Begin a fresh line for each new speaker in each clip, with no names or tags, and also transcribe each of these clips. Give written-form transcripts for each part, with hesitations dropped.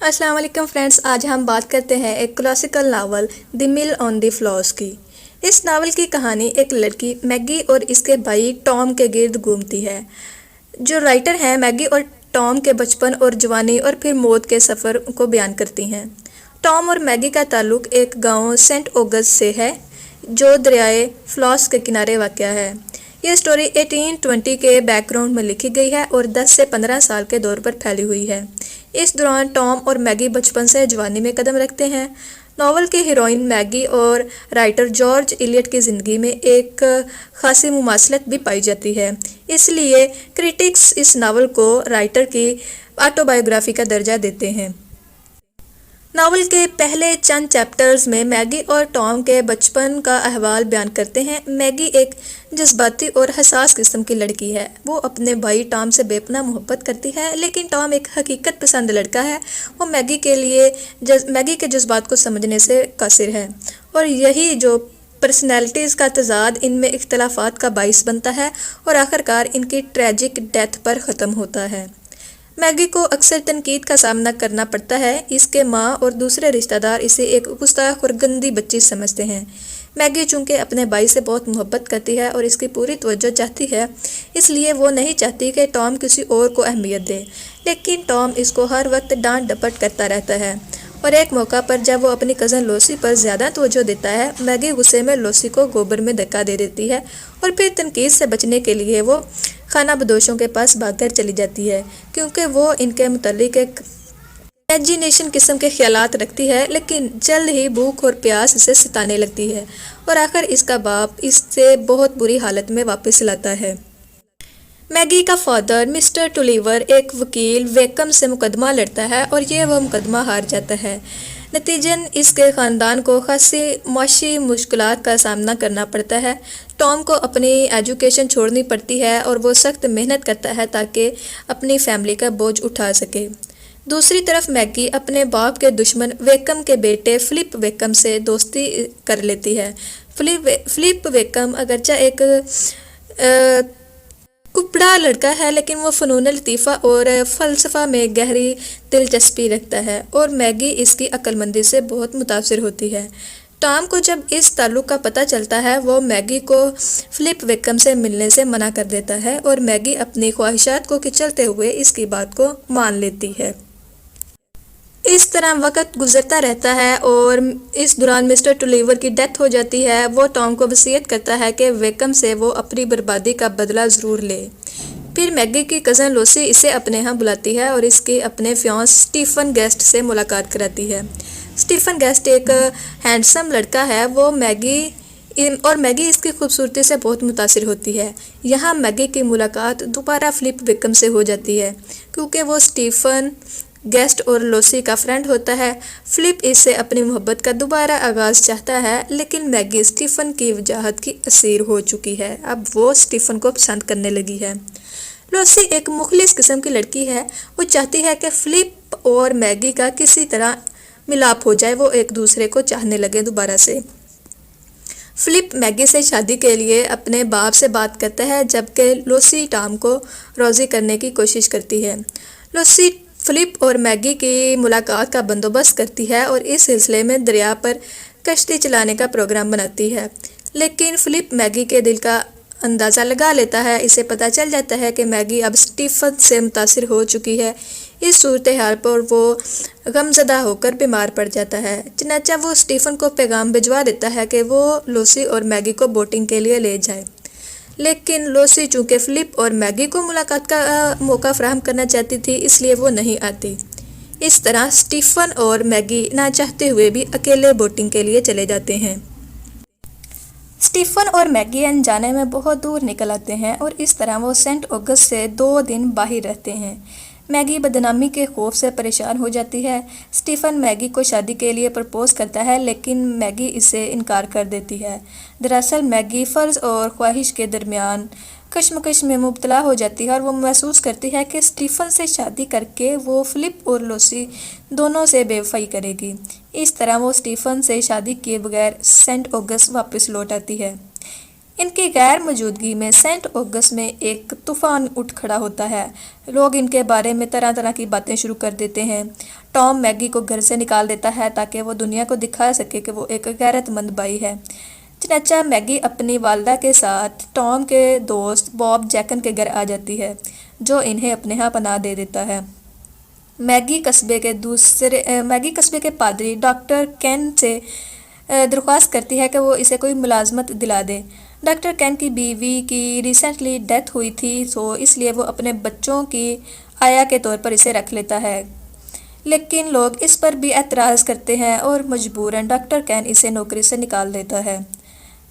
अस्सलाम वालेकुम फ्रेंड्स, आज हम बात करते हैं एक classical novel the mill on the floss की। इस नावल की कहानी एक लड़की मैगी और इसके भाई टॉम के गिर्द घूमती है। जो राइटर हैं मैगी और टॉम के बचपन और जवानी और फिर मौत के सफ़र को बयान करती हैं। टॉम और मैगी का ताल्लुक एक गांव सेंट ऑगस्ट से है जो दरियाए फ्लॉस के किनारे वाक़या है। यह स्टोरी 1820 के बैकग्राउंड में लिखी गई है और 10 से 15 साल के दौर पर फैली हुई है। इस दौरान टॉम और मैगी बचपन से जवानी में कदम रखते हैं। नावल के हीरोइन मैगी और राइटर जॉर्ज इलियट की ज़िंदगी में एक खासी मुमासलत भी पाई जाती है, इसलिए क्रिटिक्स इस नावल को राइटर की ऑटोबायोग्राफी का दर्जा देते हैं। नावल के पहले चंद चैप्टर्स में मैगी और टॉम के बचपन का अहवाल बयान करते हैं। मैगी एक जज्बाती और हसास किस्म की लड़की है। वो अपने भाई टॉम से बेपनाह मोहब्बत करती है, लेकिन टॉम एक हकीकत पसंद लड़का है। वो मैगी के जज्बात को समझने से कासिर है और यही जो पर्सनैलिटीज़ का तजाद इनमें इख्तलाफात का बाइस बनता है और आखिरकार इनकी ट्रेजिक डेथ पर ख़त्म होता है। मैगी को अक्सर तनकीद का सामना करना पड़ता है। इसके माँ और दूसरे रिश्तेदार इसे एक गुस्ताख और गंदी बच्ची समझते हैं। मैगी चूँकि अपने भाई से बहुत मोहब्बत करती है और इसकी पूरी तवज्जो चाहती है, इसलिए वो नहीं चाहती कि टॉम किसी और को अहमियत दे, लेकिन टॉम इसको हर वक्त डांट डपट करता रहता है। और एक मौका पर जब वो अपनी कज़न लूसी पर ज़्यादा तवज्जो देता है, मैगी गुस्से में लूसी को गोबर में धक्का दे देती है और फिर तनकीद से बचने के लिए वो खाना बदोशों के पास भागकर चली जाती है, क्योंकि वो इनके मुतालिक एक इमेजिनेशन किस्म के ख्यालात रखती है। लेकिन जल्द ही भूख और प्यास इसे सताने लगती है और आखिर इसका बाप इससे बहुत बुरी हालत में वापस लाता है। मैगी का फादर मिस्टर टुलीवर एक वकील वेकम से मुकदमा लड़ता है और ये वह मुकदमा हार जाता है। नतीजन इसके ख़ानदान को खासी माशी मुश्किलात का सामना करना पड़ता है। टॉम को अपनी एजुकेशन छोड़नी पड़ती है और वो सख्त मेहनत करता है ताकि अपनी फैमिली का बोझ उठा सके। दूसरी तरफ मैगी अपने बाप के दुश्मन वेकम के बेटे फिलिप वेकम से दोस्ती कर लेती है। फिलिप वेकम अगरचा एक कुपड़ा लड़का है, लेकिन वो फ़नून लतीफ़ा और फ़लसफ़ा में गहरी दिलचस्पी रखता है और मैगी इसकी अक्लमंदी से बहुत मुतासिर होती है। टॉम को जब इस ताल्लुक़ का पता चलता है, वो मैगी को फिलिप वेकम से मिलने से मना कर देता है और मैगी अपनी ख्वाहिशात को खिंचलते हुए इसकी बात को मान लेती है। इस तरह वक्त गुजरता रहता है और इस दौरान मिस्टर टुलीवर की डेथ हो जाती है। वो टॉम को वसीयत करता है कि वेकम से वो अपनी बर्बादी का बदला ज़रूर ले। फिर मैगी की कज़न लूसी इसे अपने यहाँ बुलाती है और इसके अपने फियांस स्टीफन गेस्ट से मुलाकात कराती है। स्टीफन गेस्ट एक हैंडसम लड़का है। वो मैगी इसकी खूबसूरती से बहुत मुतासिर होती है। यहाँ मैगी की मुलाकात दोबारा फिलिप वेकम से हो जाती है, क्योंकि वो स्टीफन गेस्ट और लूसी का फ्रेंड होता है। फिलिप इससे अपनी मोहब्बत का दोबारा आगाज़ चाहता है, लेकिन मैगी स्टीफन की वजाहत की असीर हो चुकी है। अब वो स्टीफन को पसंद करने लगी है। लूसी एक मुखलिस किस्म की लड़की है। वो चाहती है कि फिलिप और मैगी का किसी तरह मिलाप हो जाए, वो एक दूसरे को चाहने लगे दोबारा से। फिलिप मैगी से शादी के लिए अपने बाप से बात करता है, जबकि लूसी टॉम को राज़ी करने की कोशिश करती है। लूसी फिलिप और मैगी की मुलाकात का बंदोबस्त करती है और इस सिलसिले में दरिया पर कश्ती चलाने का प्रोग्राम बनाती है, लेकिन फिलिप मैगी के दिल का अंदाज़ा लगा लेता है। इसे पता चल जाता है कि मैगी अब स्टीफन से मुतासिर हो चुकी है। इस सूरत हाल पर वो गमज़दा होकर बीमार पड़ जाता है। चनाचा वो स्टीफन को पैगाम भिजवा देता है कि वो लूसी और मैगी को बोटिंग के लिए ले जाए, लेकिन लूसी चूँकि फिलिप और मैगी को मुलाकात का मौका फराहम करना चाहती थी, इसलिए वो नहीं आती। इस तरह स्टीफन और मैगी ना चाहते हुए भी अकेले बोटिंग के लिए चले जाते हैं। स्टीफन और मैगी अनजाने में बहुत दूर निकल आते हैं और इस तरह वो सेंट ऑगस्ट से 2 दिन बाहर रहते हैं। मैगी बदनामी के खौफ से परेशान हो जाती है। स्टीफन मैगी को शादी के लिए प्रपोज़ करता है, लेकिन मैगी इसे इनकार कर देती है। दरअसल मैगी फ़र्ज़ और ख्वाहिश के दरमियान कश्मकश में मुब्तला हो जाती है और वो महसूस करती है कि स्टीफन से शादी करके वो फिलिप और लूसी दोनों से बेवफाई करेगी। इस तरह वो स्टीफन से शादी किए बगैर सेंट ऑगस्ट वापस लौट आती है। ان کی غیر موجودگی میں سینٹ اوگس میں ایک طوفان اٹھ کھڑا ہوتا ہے۔ لوگ ان کے بارے میں طرح طرح کی باتیں شروع کر دیتے ہیں۔ ٹام میگی کو گھر سے نکال دیتا ہے تاکہ وہ دنیا کو دکھا سکے کہ وہ ایک غیرت مند بھائی ہے۔ چنانچہ میگی اپنی والدہ کے ساتھ ٹام کے دوست باب جیکن کے گھر آ جاتی ہے، جو انہیں اپنے ہاں پناہ دے دیتا ہے۔ میگی قصبے کے پادری ڈاکٹر کین سے درخواست کرتی ہے کہ وہ اسے کوئی ملازمت دلا دے۔ ڈاکٹر کین کی بیوی کی ریسنٹلی ڈیتھ ہوئی تھی، اس لیے وہ اپنے بچوں کی آیا کے طور پر اسے رکھ لیتا ہے، لیکن لوگ اس پر بھی اعتراض کرتے ہیں اور مجبوراً ڈاکٹر کین اسے نوکری سے نکال دیتا ہے۔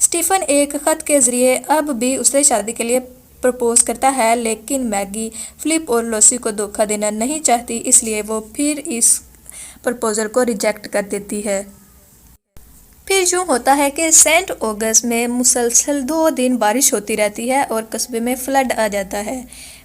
اسٹیفن ایک خط کے ذریعے اب بھی اسے شادی کے لیے پرپوز کرتا ہے، لیکن میگی فلپ اور لوسی کو دھوکہ دینا نہیں چاہتی، اس لیے وہ پھر اس پرپوزل کو ریجیکٹ کر دیتی ہے۔ پھر یوں ہوتا ہے کہ سینٹ اوگس میں مسلسل 2 دن بارش ہوتی رہتی ہے اور قصبے میں فلڈ آ جاتا ہے۔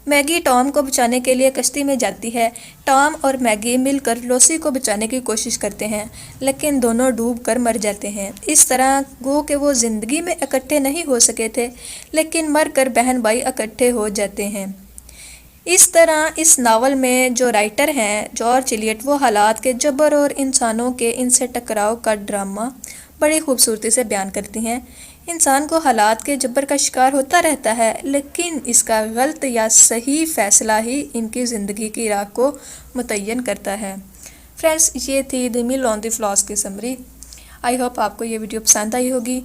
میگی ٹام کو بچانے کے لیے کشتی میں جاتی ہے۔ ٹام اور میگی مل کر لوسی کو بچانے کی کوشش کرتے ہیں، لیکن دونوں ڈوب کر مر جاتے ہیں۔ اس طرح گو کہ وہ زندگی میں اکٹھے نہیں ہو سکے تھے، لیکن مر کر بہن بھائی اکٹھے ہو جاتے ہیں۔ اس طرح اس ناول میں جو رائٹر ہیں جارج ایلیٹ، وہ حالات کے جبر اور انسانوں کے ان سے ٹکراؤ کا ڈرامہ بڑی خوبصورتی سے بیان کرتی ہیں۔ انسان کو حالات کے جبر کا شکار ہوتا رہتا ہے، لیکن اس کا غلط یا صحیح فیصلہ ہی ان کی زندگی کی راہ کو متعین کرتا ہے۔ فرینڈز، یہ تھی دی میل آن دی فلاس کی سمری۔ آئی ہوپ آپ کو یہ ویڈیو پسند آئی ہوگی۔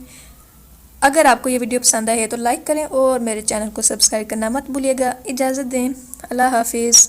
اگر آپ کو یہ ویڈیو پسند آئی ہے تو لائک کریں اور میرے چینل کو سبسکرائب کرنا مت بھولیے گا۔ اجازت دیں، اللہ حافظ۔